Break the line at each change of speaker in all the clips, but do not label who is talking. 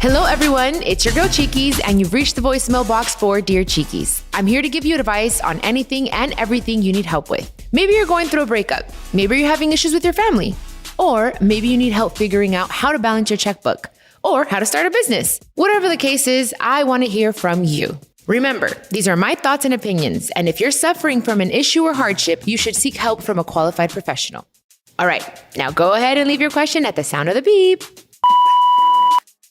Hello, everyone. It's your girl, Chiquis, and you've reached the voicemail box for Dear Chiquis. I'm here to give you advice on anything and everything you need help with. Maybe you're going through a breakup. Maybe you're having issues with your family. Or maybe you need help figuring out how to balance your checkbook or how to start a business. Whatever the case is, I want to hear from you. Remember, these are my thoughts and opinions, and if you're suffering from an issue or hardship, you should seek help from a qualified professional. All right, now go ahead and leave your question at the sound of the beep.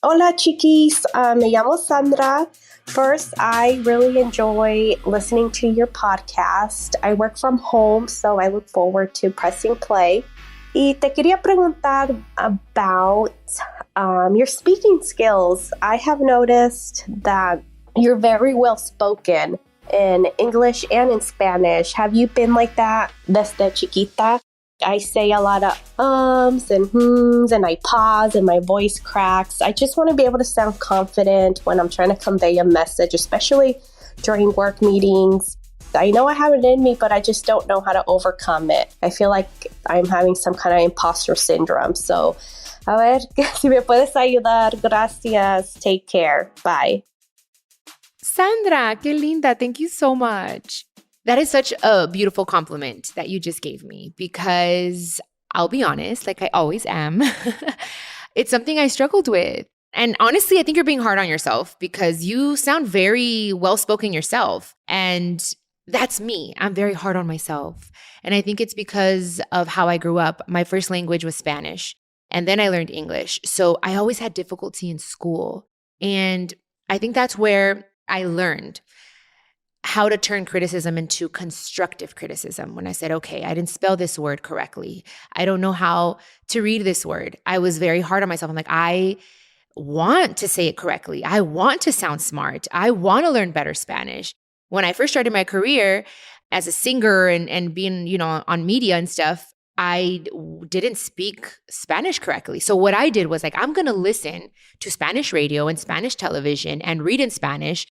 Hola, Chiquis. Me llamo Sandra. First, I really enjoy listening to your podcast. I work from home, so I look forward to pressing play. Y te quería preguntar about your speaking skills. I have noticed that you're very well spoken in English and in Spanish. Have you been like that desde chiquita? I say a lot of ums and hms, and I pause and my voice cracks. I just want to be able to sound confident when I'm trying to convey a message, especially during work meetings. I know I have it in me, but I just don't know how to overcome it. I feel like I'm having some kind of imposter syndrome. So, a ver, si me puedes ayudar. Gracias. Take care. Bye.
Sandra, qué linda. Thank you so much. That is such a beautiful compliment that you just gave me because I'll be honest, like I always am, it's something I struggled with. And honestly, I think you're being hard on yourself because you sound very well-spoken yourself. And that's me. I'm very hard on myself. And I think it's because of how I grew up. My first language was Spanish, and then I learned English. So I always had difficulty in school. And I think that's where I learned how to turn criticism into constructive criticism. When I said, okay, I didn't spell this word correctly. I don't know how to read this word. I was very hard on myself. I'm like, I want to say it correctly. I want to sound smart. I want to learn better Spanish. When I first started my career as a singer and being, on media and stuff, I didn't speak Spanish correctly. So what I did was like, I'm going to listen to Spanish radio and Spanish television and read in Spanish.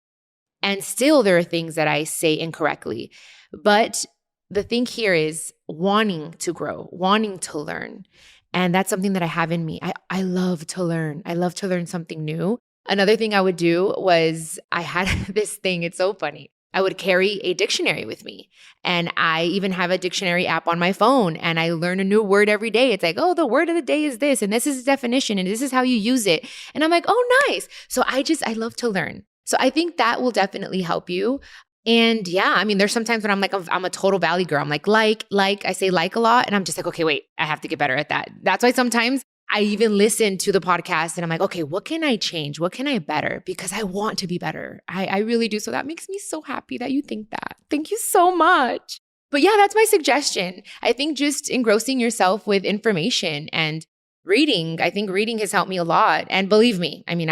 And still there are things that I say incorrectly. But the thing here is wanting to grow, wanting to learn. And that's something that I have in me. I love to learn. I love to learn something new. Another thing I would do was I had this thing. It's so funny. I would carry a dictionary with me. And I even have a dictionary app on my phone. And I learn a new word every day. It's like, oh, the word of the day is this. And this is the definition. And this is how you use it. And I'm like, oh, nice. So I love to learn. So I think that will definitely help you. And yeah, I mean, there's sometimes when I'm like, I'm a total valley girl. I'm like, I say like a lot. And I'm just like, okay, wait, I have to get better at that. That's why sometimes I even listen to the podcast and I'm like, okay, what can I change? What can I better? Because I want to be better. I really do. So that makes me so happy that you think that. Thank you so much. But yeah, that's my suggestion. I think just engrossing yourself with information and reading. I think reading has helped me a lot. And believe me, I mean,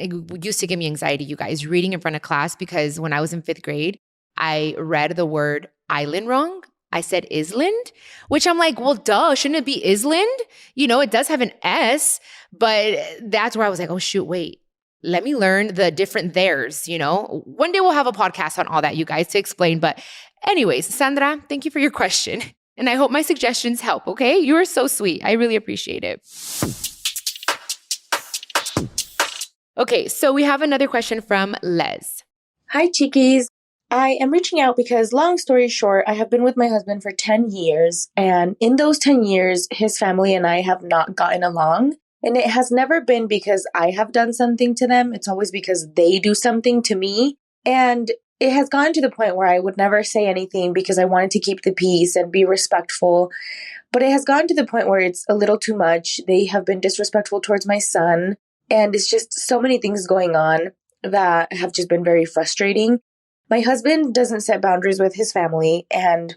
it used to give me anxiety, you guys, reading in front of class because when I was in 5th grade, I read the word island wrong. I said island, which I'm like, well, duh, shouldn't it be island? It does have an S, but that's where I was like, oh, shoot, wait, let me learn the different theirs, One day we'll have a podcast on all that, you guys, to explain. But anyways, Sandra, thank you for your question. And I hope my suggestions help, okay? You are so sweet. I really appreciate it. Okay, so we have another question from Les.
Hi, Chiquis. I am reaching out because, long story short, I have been with my husband for 10 years. And in those 10 years, his family and I have not gotten along. And it has never been because I have done something to them. It's always because they do something to me. And it has gotten to the point where I would never say anything because I wanted to keep the peace and be respectful. But it has gotten to the point where it's a little too much. They have been disrespectful towards my son. And it's just so many things going on that have just been very frustrating. My husband doesn't set boundaries with his family, and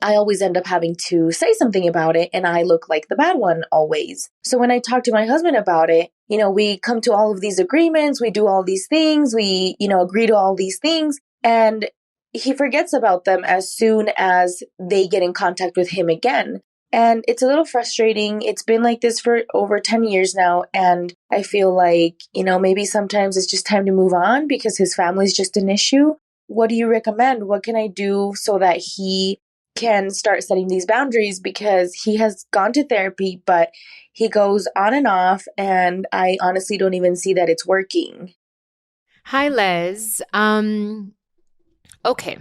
I always end up having to say something about it, and I look like the bad one always. So when I talk to my husband about it, we come to all of these agreements, we do all these things, we, agree to all these things, and he forgets about them as soon as they get in contact with him again. And it's a little frustrating. It's been like this for over 10 years now. And I feel like, maybe sometimes it's just time to move on because his family's just an issue. What do you recommend? What can I do so that he can start setting these boundaries, because he has gone to therapy, but he goes on and off, and I honestly don't even see that it's working.
Hi, Les. Okay.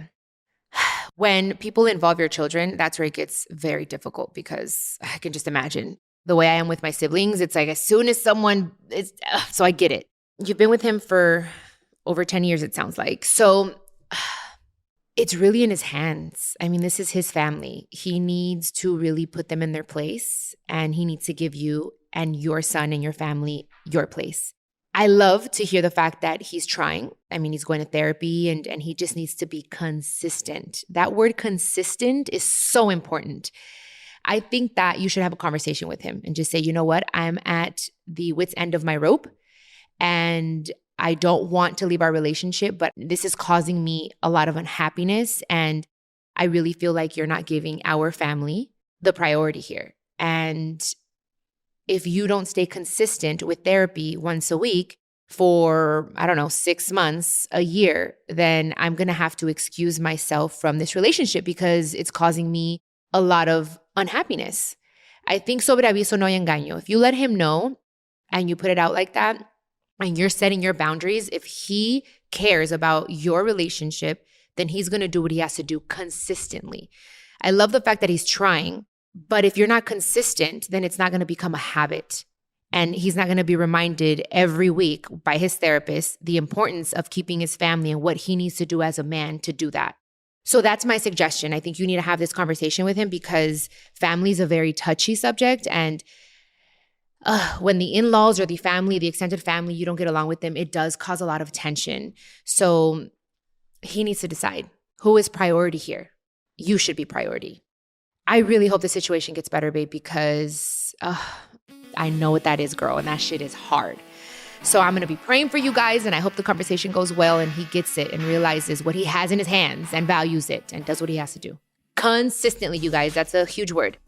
When people involve your children, that's where it gets very difficult, because I can just imagine the way I am with my siblings. It's like as soon as someone is, so I get it. You've been with him for over 10 years, it sounds like. So it's really in his hands. I mean, this is his family. He needs to really put them in their place, and he needs to give you and your son and your family your place. I love to hear the fact that he's trying. I mean, he's going to therapy, and he just needs to be consistent. That word consistent is so important. I think that you should have a conversation with him and just say, you know what? I'm at the wit's end of my rope, and I don't want to leave our relationship, but this is causing me a lot of unhappiness. And I really feel like you're not giving our family the priority here. And if you don't stay consistent with therapy once a week for, I don't know, 6 months, a year, then I'm going to have to excuse myself from this relationship because it's causing me a lot of unhappiness. I think sobre aviso no hay engaño. If you let him know and you put it out like that, and you're setting your boundaries, if he cares about your relationship, then he's going to do what he has to do consistently. I love the fact that he's trying, but if you're not consistent, then it's not going to become a habit. And he's not going to be reminded every week by his therapist the importance of keeping his family and what he needs to do as a man to do that. So that's my suggestion. I think you need to have this conversation with him, because family is a very touchy subject, and when the in-laws or the family, the extended family, you don't get along with them, it does cause a lot of tension. So he needs to decide who is priority here. You should be priority. I really hope the situation gets better, babe, because I know what that is, girl, and that shit is hard. So I'm going to be praying for you guys, and I hope the conversation goes well and he gets it and realizes what he has in his hands and values it and does what he has to do. Consistently, you guys. That's a huge word.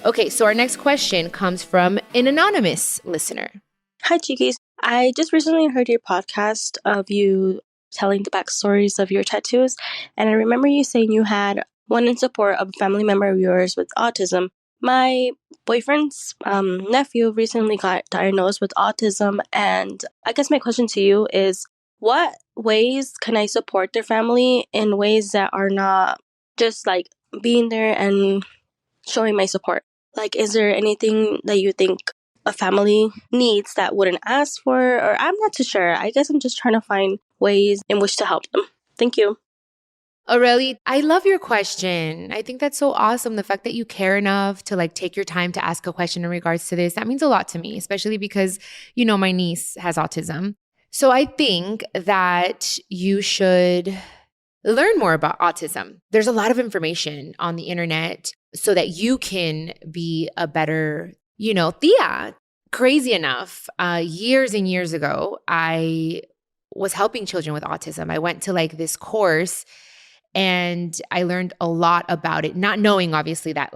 Okay, so our next question comes from an anonymous listener.
Hi, Chiquis. I just recently heard your podcast of you telling the backstories of your tattoos, and I remember you saying you had one in support of a family member of yours with autism. My boyfriend's nephew recently got diagnosed with autism, and I guess my question to you is, what ways can I support their family in ways that are not just like being there and showing my support? Like, is there anything that you think a family needs that wouldn't ask for? Or I'm not too sure. I guess I'm just trying to find ways in which to help them. Thank you.
Aureli, I love your question. I think that's so awesome. The fact that you care enough to take your time to ask a question in regards to this, that means a lot to me, especially because, my niece has autism. So I think that you should learn more about autism. There's a lot of information on the internet so that you can be a better, tia. Crazy enough, years and years ago, I was helping children with autism. I went to this course, and I learned a lot about it, not knowing obviously that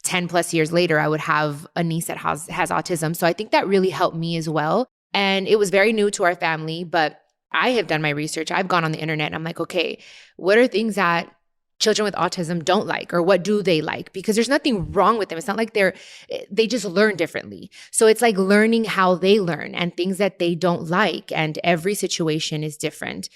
10 plus years later, I would have a niece that has autism. So I think that really helped me as well. And it was very new to our family, but I have done my research. I've gone on the internet and I'm like, okay, what are things that children with autism don't like, or what do they like? Because there's nothing wrong with them. It's not like they just learn differently. So it's like learning how they learn and things that they don't like. And every situation is different.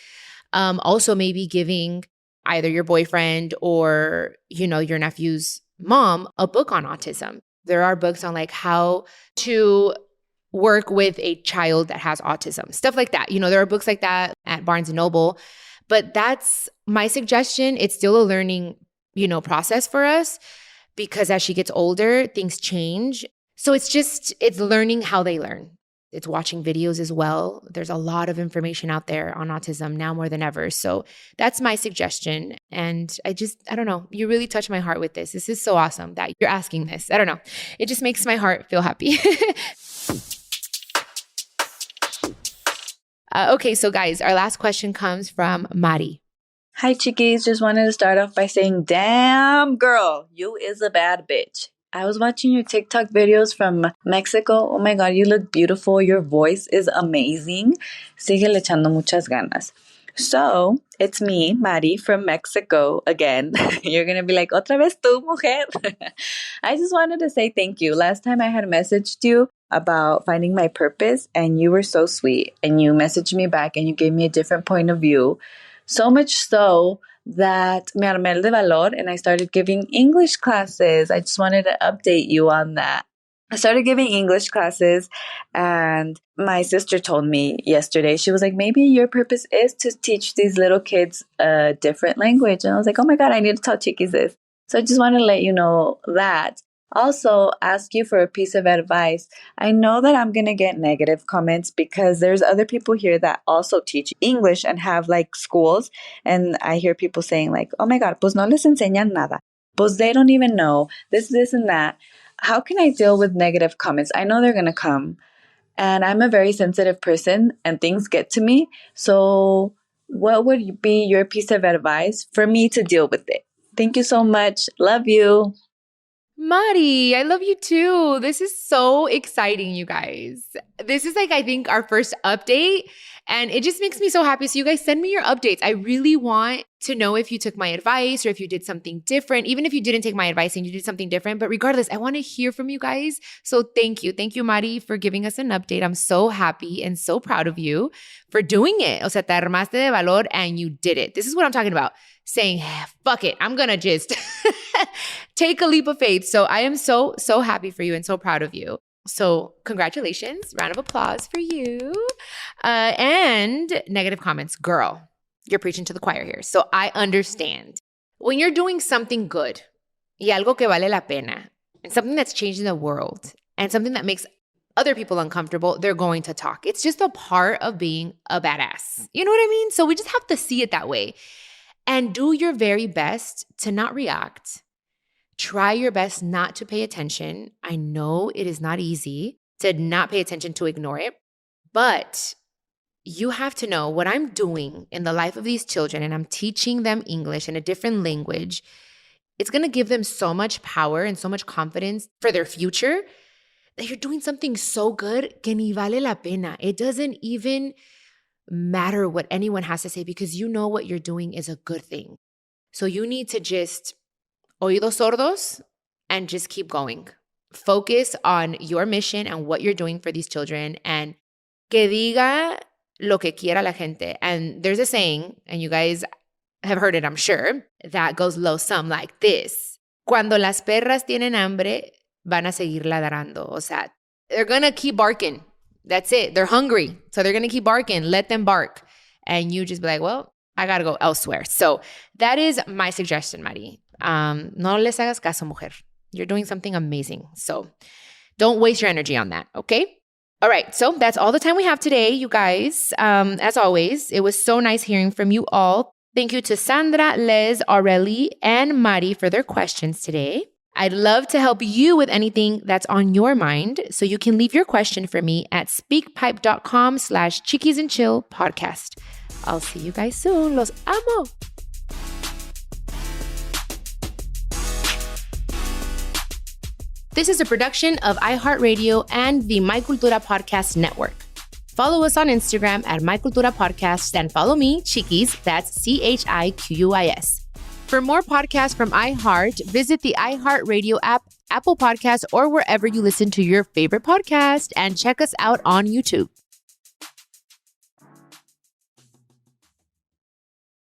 Also maybe giving either your boyfriend or, your nephew's mom a book on autism. There are books on how to work with a child that has autism, stuff like that. There are books like that at Barnes & Noble, but that's my suggestion. It's still a learning, process for us, because as she gets older, things change. So it's learning how they learn. It's watching videos as well. There's a lot of information out there on autism now more than ever. So that's my suggestion. And I don't know, you really touched my heart with this. This is so awesome that you're asking this. I don't know. It just makes my heart feel happy. Okay, so guys, our last question comes from Mari.
Hi, Chiquis. Just wanted to start off by saying, damn, girl, you is a bad bitch. I was watching your TikTok videos from Mexico. Oh my God, you look beautiful. Your voice is amazing. Síguele echando muchas ganas. So it's me, Mari, from Mexico again. You're going to be like, otra vez tú, mujer. I just wanted to say thank you. Last time I had messaged you about finding my purpose, and you were so sweet. And you messaged me back and you gave me a different point of view. So much so that me armé de valor and I started giving English classes. I just wanted to update you on that. I started giving English classes, and my sister told me yesterday, she was like, maybe your purpose is to teach these little kids a different language. And I was like, oh my God, I need to tell Chiquis this. So I just want to let you know that. Also, ask you for a piece of advice. I know that I'm going to get negative comments because there's other people here that also teach English and have like schools. And I hear people saying like, oh my God, pues no les enseñan nada. Pues they don't even know this, and that. How can I deal with negative comments? I know they're going to come, and I'm a very sensitive person and things get to me. So what would be your piece of advice for me to deal with it? Thank you so much. Love you.
Mari, I love you too. This is so exciting, you guys. This is like, I think, our first update, and it just makes me so happy. So you guys send me your updates. I really want to know if you took my advice or if you did something different, even if you didn't take my advice and you did something different. But regardless, I want to hear from you guys. So thank you. Thank you, Mari, for giving us an update. I'm so happy and so proud of you for doing it. O sea, te armaste de valor and you did it. This is what I'm talking about. Saying, fuck it, I'm going to just take a leap of faith. So I am so, so happy for you and so proud of you. So congratulations. Round of applause for you. And negative comments. Girl, you're preaching to the choir here. So I understand. When you're doing something good, y algo que vale la pena, and something that's changing the world, and something that makes other people uncomfortable, they're going to talk. It's just a part of being a badass. You know what I mean? So we just have to see it that way. And do your very best to not react. Try your best not to pay attention. I know it is not easy to not pay attention, to ignore it. But you have to know what I'm doing in the life of these children, and I'm teaching them English in a different language. It's going to give them so much power and so much confidence for their future that you're doing something so good que ni vale la pena. It doesn't even matter what anyone has to say because you know what you're doing is a good thing. So you need to just oídos sordos and just keep going. Focus on your mission and what you're doing for these children, and que diga lo que quiera la gente. And there's a saying, and you guys have heard it, I'm sure, that goes low-sum like this. Cuando las perras tienen hambre, van a seguir ladrando. O sea, they're going to keep barking. That's it. They're hungry. So they're going to keep barking. Let them bark. And you just be like, well, I got to go elsewhere. So that is my suggestion, Mari. No les hagas caso, mujer. You're doing something amazing. So don't waste your energy on that, okay? All right. So that's all the time we have today, you guys. As always, it was so nice hearing from you all. Thank you to Sandra, Les, Aureli, and Mari for their questions today. I'd love to help you with anything that's on your mind. So you can leave your question for me at speakpipe.com/Chiquis and Chill podcast. I'll see you guys soon. Los amo. This is a production of iHeartRadio and the My Cultura Podcast Network. Follow us on Instagram at My Cultura Podcast and follow me, Chiquis, that's CHIQUIS. For more podcasts from iHeart, visit the iHeartRadio app, Apple Podcasts, or wherever you listen to your favorite podcast, and check us out on YouTube.